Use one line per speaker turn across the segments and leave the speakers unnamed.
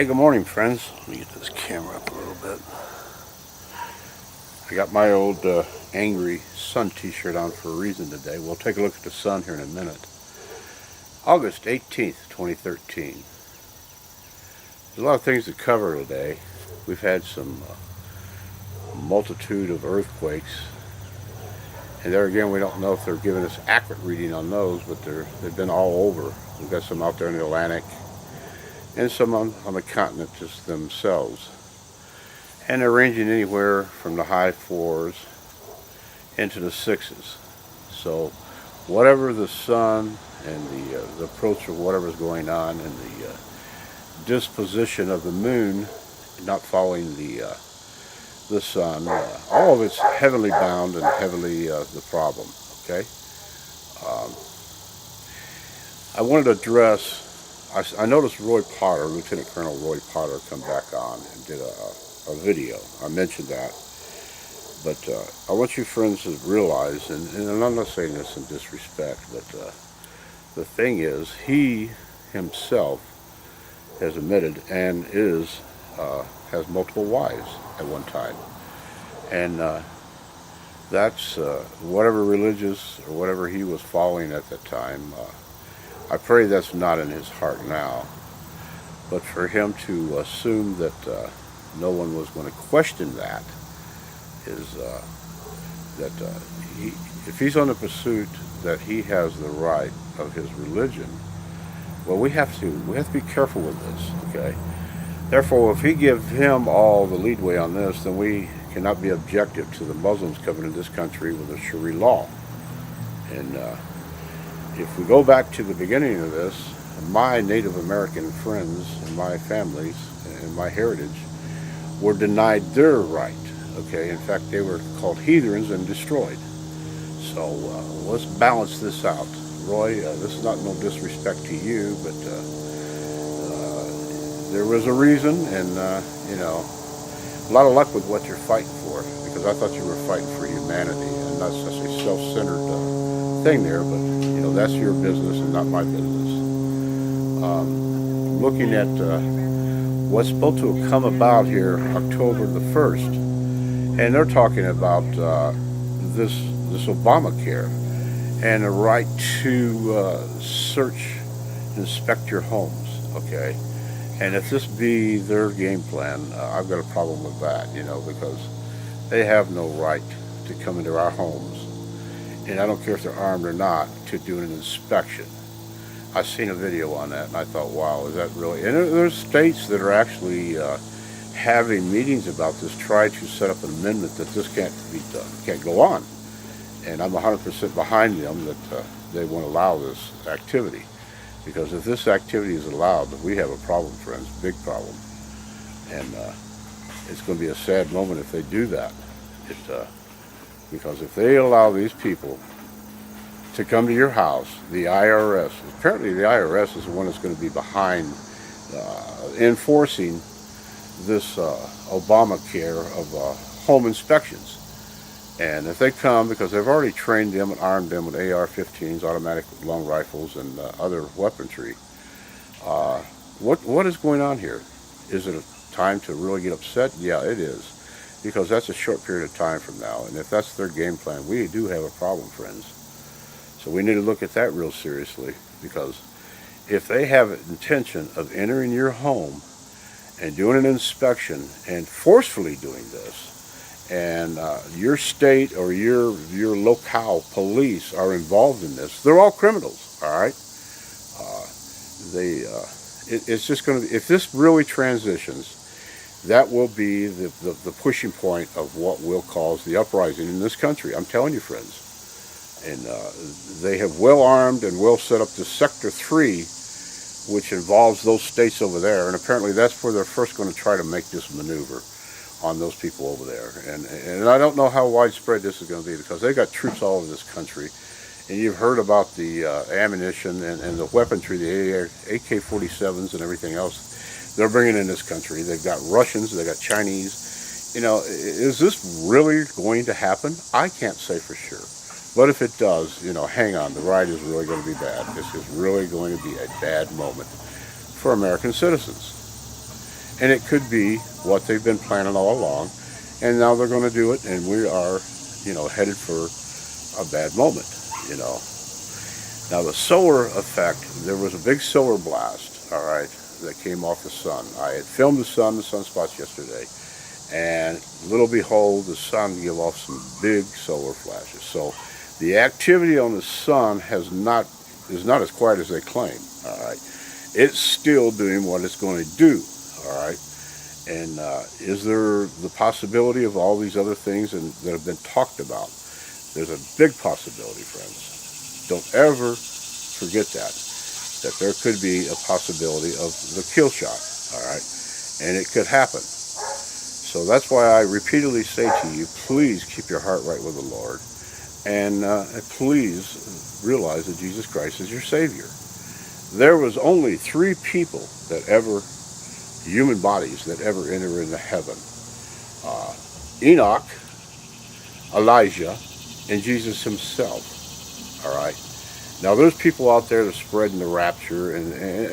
Hey, good morning, friends. Let me get this camera up a little bit. I got my old Angry Sun t-shirt on for a reason today. We'll take a look at the sun here in a minute. August 18th, 2013. There's a lot of things to cover today. We've had some multitude of earthquakes. And there again, we don't know if they're giving us accurate reading on those, but they've been all over. We've got some out there in the Atlantic and some on the continents themselves. And they're ranging anywhere from the high 4s into the 6s. So whatever the sun and the approach of whatever's going on and the disposition of the moon not following the sun, all of it's heavily bound and heavily the problem. Okay. I wanted to address. I noticed Roy Potter, Lieutenant Colonel Roy Potter, come back on and did a video. I mentioned that. But I want you friends to realize, and I'm not saying this in disrespect, but the thing is, he himself has admitted and has multiple wives at one time. And that's whatever religious or whatever he was following at that time. I pray that's not in his heart now. But for him to assume that no one was going to question that is that if he's on the pursuit that he has the right of his religion, well, we have to be careful with this. Okay. Therefore, if he gives him all the leadway on this, then we cannot be objective to the Muslims coming into this country with a Sharia law. And if we go back to the beginning of this, my Native American friends and my families and my heritage were denied their right. Okay, in fact, they were called heathens and destroyed. So let's balance this out. Roy, this is not no disrespect to you, but there was a reason, and you know, a lot of luck with what you're fighting for, because I thought you were fighting for humanity, and not such a self-centered thing there, but you know, that's your business and not my business. Looking at what's supposed to have come about here October the 1st, and they're talking about this Obamacare and the right to search and inspect your homes, okay? And if this be their game plan, I've got a problem with that, you know, because they have no right to come into our homes, and I don't care if they're armed or not, to do an inspection. I've seen a video on that, and I thought, wow, is that really? And there's states that are actually having meetings about this, try to set up an amendment that this can't be done, can't go on. And I'm 100% behind them that they won't allow this activity. Because if this activity is allowed, we have a problem, friends, big problem. And it's going to be a sad moment if they do that. Because if they allow these people to come to your house, the IRS, apparently the IRS is the one that's going to be behind enforcing this Obamacare of home inspections. And if they come, because they've already trained them and armed them with AR-15s, automatic long rifles, and other weaponry, what is going on here? Is it a time to really get upset? Yeah, it is, because that's a short period of time from now. And if that's their game plan, we do have a problem, friends. So we need to look at that real seriously, because if they have an intention of entering your home and doing an inspection and forcefully doing this, and your state or your locale police are involved in this, they're all criminals, all right? It's just going to, if this really transitions, that will be the pushing point of what will cause the uprising in this country. I'm telling you, friends. And they have well armed and well set up this Sector 3, which involves those states over there, and apparently that's where they're first going to try to make this maneuver on those people over there. And I don't know how widespread this is going to be, because they've got troops all over this country, and you've heard about the ammunition and the weaponry, the AK-47s and everything else they're bringing in this country. They've got Russians, they've got Chinese. You know, is this really going to happen? I can't say for sure. But if it does, you know, hang on, the ride is really going to be bad. This is really going to be a bad moment for American citizens. And it could be what they've been planning all along, and now they're going to do it, and we are, headed for a bad moment, you know. Now the solar effect, there was a big solar blast, all right, that came off the sun. I had filmed the sunspots yesterday, and little behold, the sun gave off some big solar flashes. So the activity on the sun is not as quiet as they claim, all right. It's still doing what it's going to do, all right. And is there the possibility of all these other things that have been talked about? There's a big possibility, friends. Don't ever forget that there could be a possibility of the kill shot, all right? And it could happen. So that's why I repeatedly say to you, please keep your heart right with the Lord. And please realize that Jesus Christ is your Savior. There was only 3 people that ever, human bodies, that ever enter into heaven. Enoch, Elijah, and Jesus himself, all right? Now, there's people out there that are spreading the rapture, and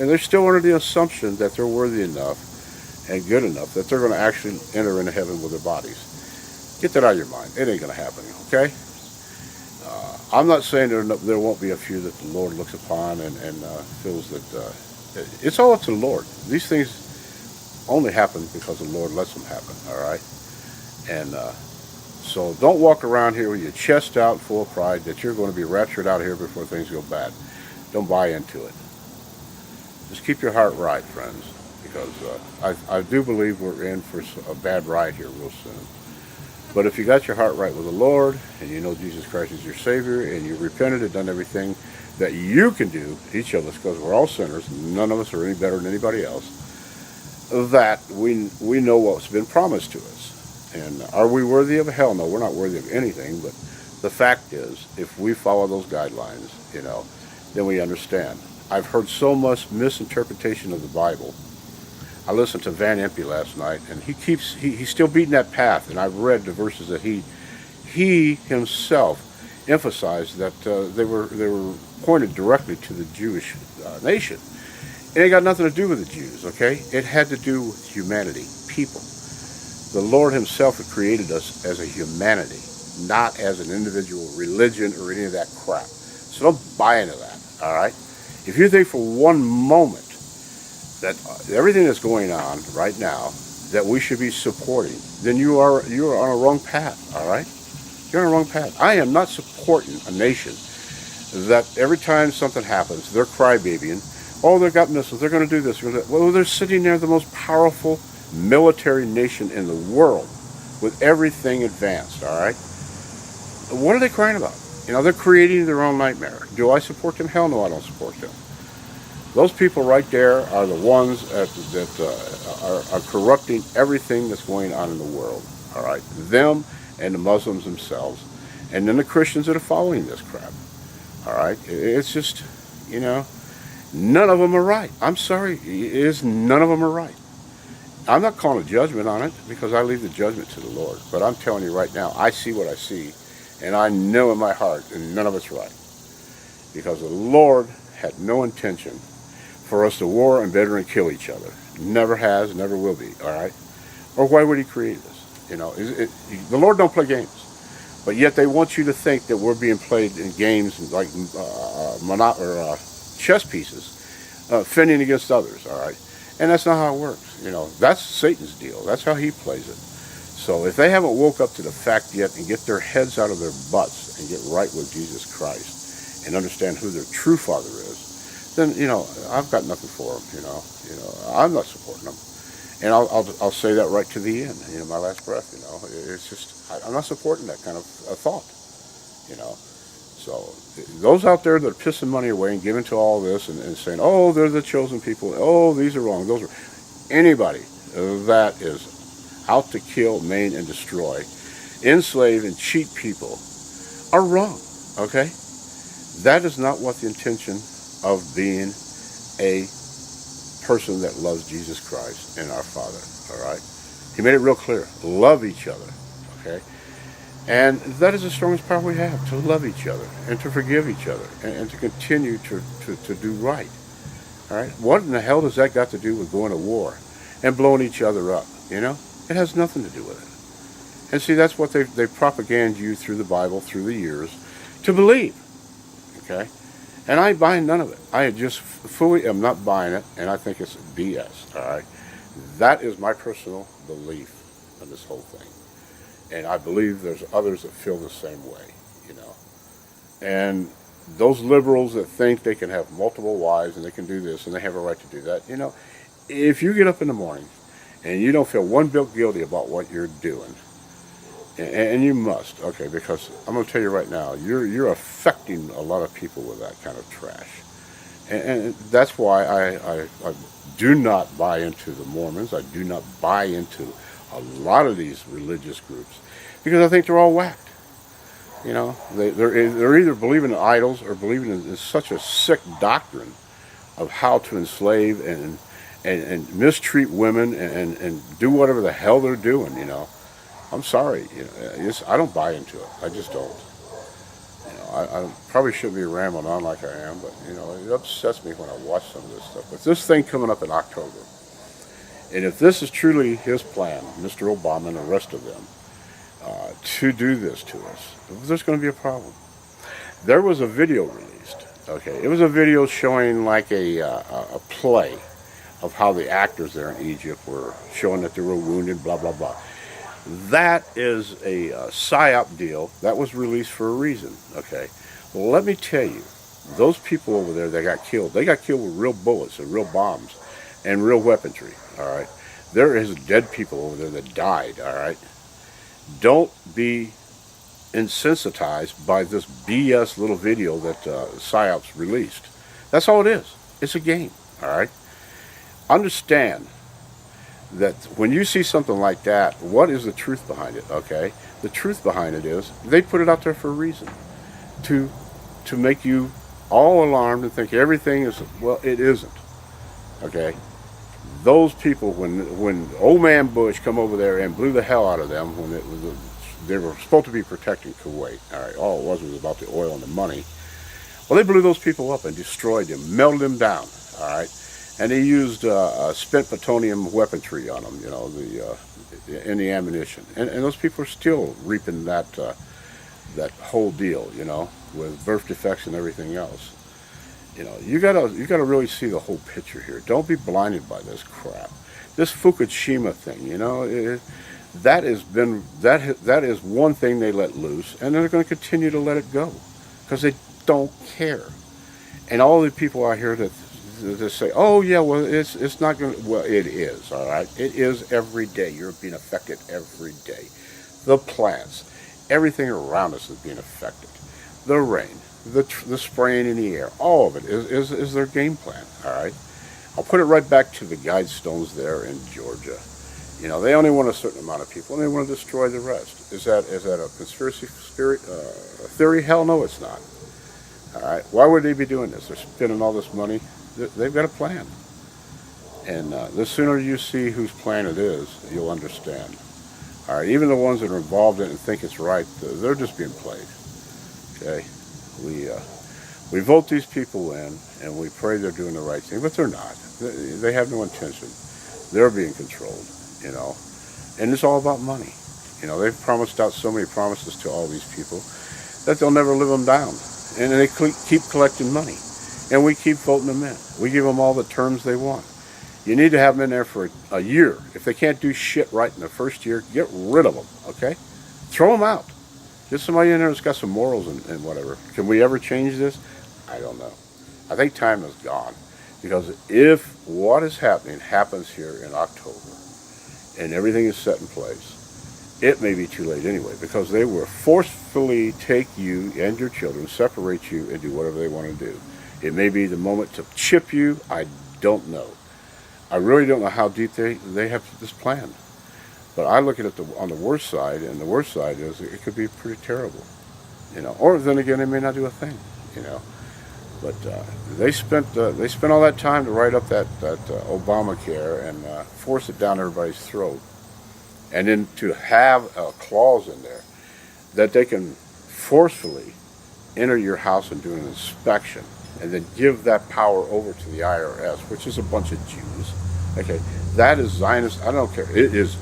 they're still under the assumption that they're worthy enough and good enough that they're going to actually enter into heaven with their bodies. Get that out of your mind. It ain't going to happen, okay? I'm not saying there won't be a few that the Lord looks upon and feels that it's all up to the Lord. These things only happen because the Lord lets them happen, all right? And so don't walk around here with your chest out full of pride that you're going to be raptured out of here before things go bad. Don't buy into it. Just keep your heart right, friends, because I do believe we're in for a bad ride here real soon. But if you got your heart right with the Lord, and you know Jesus Christ is your Savior, and you repented and done everything that you can do, each of us, because we're all sinners, none of us are any better than anybody else, that we know what's been promised to us. And are we worthy of hell? No, we're not worthy of anything, but the fact is, if we follow those guidelines, then we understand. I've heard so much misinterpretation of the Bible. I listened to Van Impe last night, and he's still beating that path, and I've read the verses that he himself emphasized that they were pointed directly to the Jewish nation. It ain't got nothing to do with the Jews, okay? It had to do with humanity, people. The Lord himself had created us as a humanity, not as an individual religion or any of that crap. So don't buy into that, all right? If you think for one moment that everything that's going on right now that we should be supporting, then you are on a wrong path, all right? You're on a wrong path. I am not supporting a nation that every time something happens, they're crybabying. Oh, they've got missiles. They're going to do this. Well, they're sitting there, the most powerful military nation in the world with everything advanced, all right? What are they crying about? They're creating their own nightmare. Do I support them? Hell no, I don't support them. Those people right there are the ones that are corrupting everything that's going on in the world, all right? Them and the Muslims themselves, and then the Christians that are following this crap, all right? It's just, none of them are right. I'm sorry, none of them are right. I'm not calling a judgment on it because I leave the judgment to the Lord. But I'm telling you right now, I see what I see, and I know in my heart that none of it's right. Because the Lord had no intention for us to war and better and kill each other. Never has, never will be, all right? Or why would he create us? The Lord don't play games. But yet they want you to think that we're being played in games like chess pieces, fending against others, all right? And that's not how it works. That's Satan's deal. That's how he plays it. So if they haven't woke up to the fact yet and get their heads out of their butts and get right with Jesus Christ and understand who their true Father is, then, I've got nothing for them, I'm not supporting them. And I'll say that right to the end, my last breath, It's just, I'm not supporting that kind of thought, So those out there that are pissing money away and giving to all this and saying, oh, they're the chosen people, oh, these are wrong, those are... Anybody that is out to kill, maim, and destroy, enslave, and cheat people are wrong, okay? That is not what the intention of being a person that loves Jesus Christ and our Father, all right? He made it real clear. Love each other, okay? And that is the strongest power we have, to love each other and to forgive each other and to continue to do right. All right? What in the hell does that got to do with going to war and blowing each other up. You know, it has nothing to do with it. And see, that's what they propagand you through the Bible, through the years, to believe. Okay, and I ain't buying none of it. I just fully am not buying it, and I think it's BS. All right, that is my personal belief in this whole thing, and I believe there's others that feel the same way. You know, and those liberals that think they can have multiple wives and they can do this and they have a right to do that, you know, if you get up in the morning and you don't feel one bit guilty about what you're doing, and you must, okay, because I'm going to tell you right now, you're affecting a lot of people with that kind of trash, and that's why I do not buy into the Mormons. I do not buy into a lot of these religious groups because I think they're all whacked. You know, they're either believing in idols or believing in such a sick doctrine of how to enslave and mistreat women and do whatever the hell they're doing. You know, I'm sorry. You know, I don't buy into it. I just don't. You know, I probably shouldn't be rambling on like I am, but you know, it upsets me when I watch some of this stuff. But this thing coming up in October, and if this is truly his plan, Mr. Obama and the rest of them, to do this to us, there's going to be a problem. There was a video released. Okay, it was a video showing like a play of how the actors there in Egypt were showing that they were wounded, blah blah blah. That is a psyop deal that was released for a reason. Okay, well, let me tell you, those people over there that got killed, they got killed with real bullets and real bombs and real weaponry. All right, there is dead people over there that died. All right. Don't be insensitized by this BS little video that PSYOPs released. That's all it is. It's a game, all right? Understand that when you see something like that, what is the truth behind it, okay? The truth behind it is they put it out there for a reason, to make you all alarmed and think everything is, well, it isn't, okay? Those people, when old man Bush come over there and blew the hell out of them when they were supposed to be protecting Kuwait, all right, all it was about the oil and the money. Well, they blew those people up and destroyed them, melted them down, all right, and they used spent plutonium weaponry on them, you know, in the ammunition, and those people are still reaping that whole deal, you know, with birth defects and everything else. You know, you gotta really see the whole picture here. Don't be blinded by this crap. This Fukushima thing, you know, that is one thing they let loose, and they're going to continue to let it go because they don't care. And all the people out here that say, "Oh yeah, well it's not going to," well, it is. All right, it is every day. You're being affected every day. The plants, everything around us is being affected. The rain. The spraying in the air, all of it is their game plan. All right, I'll put it right back to the Guidestones there in Georgia. You know, they only want a certain amount of people, and they want to destroy the rest. Is that a conspiracy theory? Hell no, it's not. All right, why would they be doing this? They're spending all this money. They've got a plan, and the sooner you see whose plan it is, you'll understand. All right, even the ones that are involved in it and think it's right, they're just being played. Okay. We vote these people in, and we pray they're doing the right thing, but they're not. They have no intention. They're being controlled, you know, and it's all about money. You know, they've promised out so many promises to all these people that they'll never live them down, and they keep collecting money, and we keep voting them in. We give them all the terms they want. You need to have them in there for a year. If they can't do shit right in the first year, get rid of them, okay? Throw them out. Get somebody in there that's got some morals and whatever. Can we ever change this? I don't know. I think time is gone. Because if what is happening happens here in October and everything is set in place, it may be too late anyway. Because they will forcefully take you and your children, separate you, and do whatever they want to do. It may be the moment to chip you. I don't know. I really don't know how deep they have this planned. But I look at it on the worst side, and the worst side is it could be pretty terrible, you know. Or then again, they may not do a thing, you know. But they spent all that time to write up that Obamacare and force it down everybody's throat, and then to have a clause in there that they can forcefully enter your house and do an inspection, and then give that power over to the IRS, which is a bunch of Jews. Okay, that is Zionist. I don't care. It is.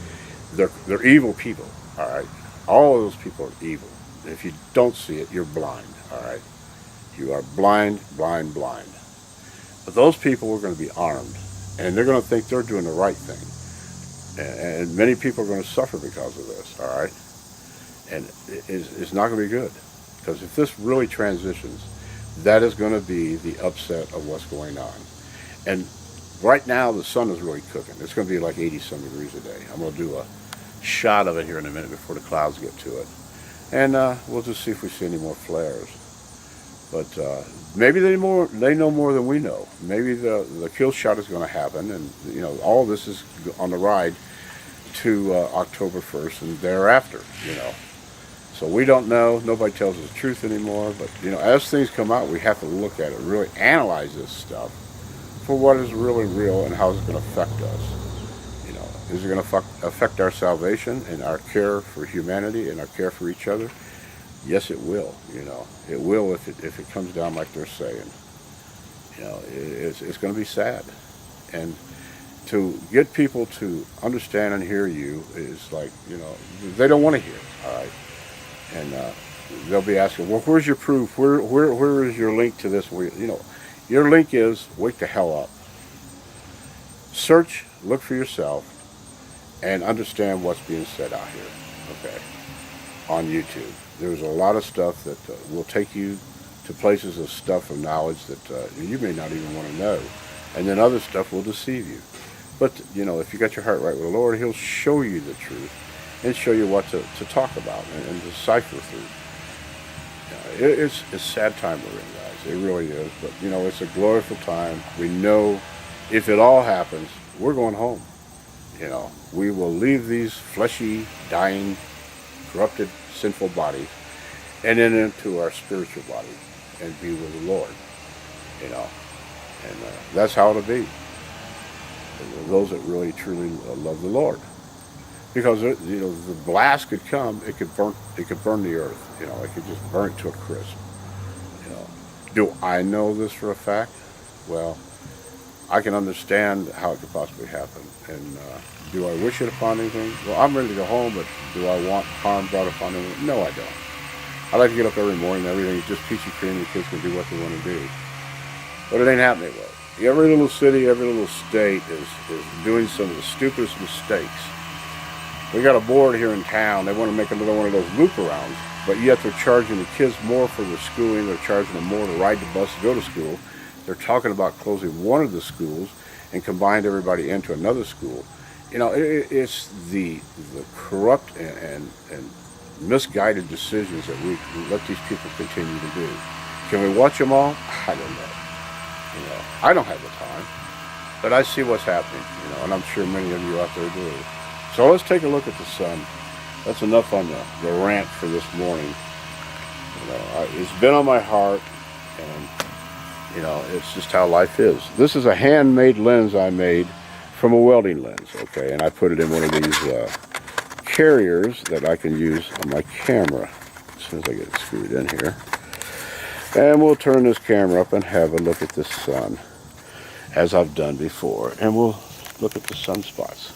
They're evil people. All right. All of those people are evil. And if you don't see it, you're blind. All right. You are blind, blind, blind. But those people are going to be armed, and they're going to think they're doing the right thing. And many people are going to suffer because of this. All right. And it's not going to be good, because if this really transitions, that is going to be the upset of what's going on. And right now the sun is really cooking. It's going to be like 80 some degrees a day. I'm going to do a shot of it here in a minute before the clouds get to it, and we'll just see if we see any more flares. But maybe they know more than we know. Maybe the kill shot is going to happen, and all of this is on the ride to October 1st and thereafter. So we don't know. Nobody tells us the truth anymore. But as things come out, we have to look at it, really analyze this stuff for what is really real and how it's going to affect us. Is it going to affect our salvation and our care for humanity and our care for each other? Yes, it will. It will if it comes down like they're saying. It's going to be sad, and to get people to understand and hear you is like they don't want to hear. All right. And they'll be asking, well, where's your proof? Where is your link to this? Your link is wake the hell up. Search, look for yourself, and understand what's being said out here. Okay, on YouTube, there's a lot of stuff that will take you to places of stuff of knowledge that you may not even want to know, and then other stuff will deceive you. But if you got your heart right with the Lord, He'll show you the truth and show you what to talk about and decipher through. It's a sad time we're in, guys. It really is. But, it's a glorious time. We know if it all happens, we're going home. We will leave these fleshy, dying, corrupted, sinful bodies and then into our spiritual body and be with the Lord. And that's how it'll be. Those that really, truly love the Lord. Because the blast could come, it could burn the earth. It could just burn it to a crisp. Do I know this for a fact? Well, I can understand how it could possibly happen. And do I wish it upon anything? Well, I'm ready to go home, but do I want harm brought upon anything? No, I don't. I like to get up every morning. Everything is just peachy cream. The kids can do what they want to do. But it ain't happening well. Every little city, every little state is doing some of the stupidest mistakes. We got a board here in town. They want to make another one of those loop arounds, but yet they're charging the kids more for their schooling. They're charging them more to ride the bus to go to school. They're talking about closing one of the schools and combined everybody into another school. It's the corrupt and misguided decisions that we let these people continue to do. Can we watch them all? I don't know. I don't have the time, but I see what's happening. And I'm sure many of you out there do. So let's take a look at the sun. That's enough on the rant for this morning. It's been on my heart, and it's just how life is. This is a handmade lens I made from a welding lens, okay, and I put it in one of these carriers that I can use on my camera as soon as I get it screwed in here. And we'll turn this camera up and have a look at the sun, as I've done before, and we'll look at the sunspots.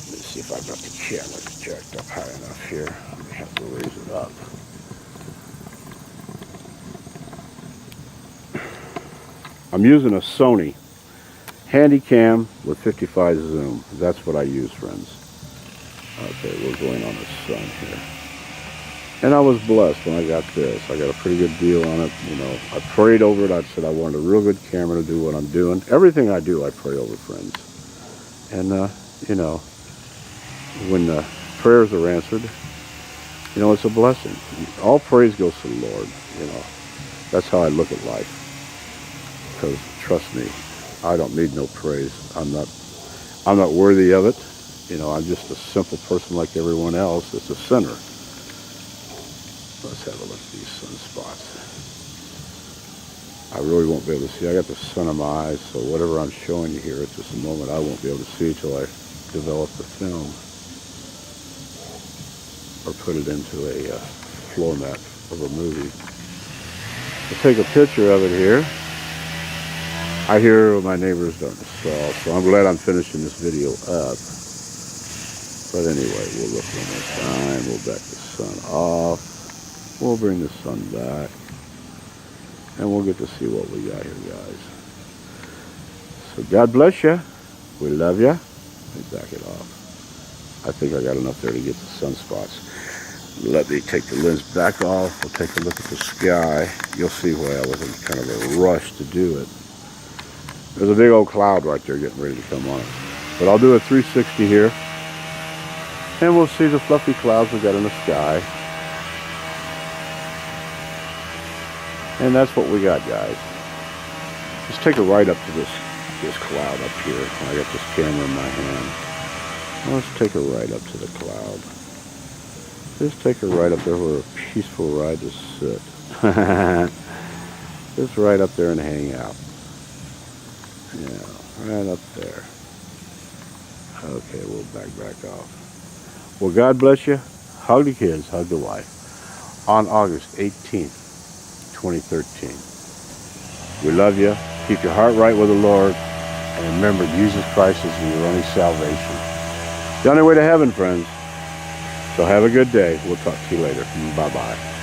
Let me see if I've got the camera jacked up high enough here. I may have to raise it up. I'm using a Sony Handycam with 55 zoom. That's what I use, friends. Okay, we're going on the sun here. And I was blessed when I got this. I got a pretty good deal on it. I prayed over it. I said I wanted a real good camera to do what I'm doing. Everything I do, I pray over, friends. And, when the prayers are answered, it's a blessing. All praise goes to the Lord. That's how I look at life. Because trust me, I don't need no praise. I'm not worthy of it. I'm just a simple person like everyone else. It's a sinner. Let's have a look at these sunspots. I really won't be able to see. I got the sun in my eyes, so whatever I'm showing you here at this moment, I won't be able to see till I develop the film or put it into a floor mat of a movie. I'll take a picture of it here. I hear my neighbor's starting to saw, so I'm glad I'm finishing this video up. But anyway, we'll look one more time. We'll back the sun off. We'll bring the sun back. And we'll get to see what we got here, guys. So God bless you. We love you. Let me back it off. I think I got enough there to get the sunspots. Let me take the lens back off. We'll take a look at the sky. You'll see why I was in kind of a rush to do it. There's a big old cloud right there getting ready to come on it. But I'll do a 360 here. And we'll see the fluffy clouds we got in the sky. And that's what we got, guys. Let's take a right up to this cloud up here. I got this camera in my hand. Let's take a right up to the cloud. Just take a right up there where a peaceful ride to sit. Just right up there and hang out. Yeah, right up there. Okay, we'll back off. Well, God bless you. Hug the kids, hug the wife. On August 18th, 2013. We love you. Keep your heart right with the Lord. And remember, Jesus Christ is your only salvation. The only way to heaven, friends. So have a good day. We'll talk to you later. Bye-bye.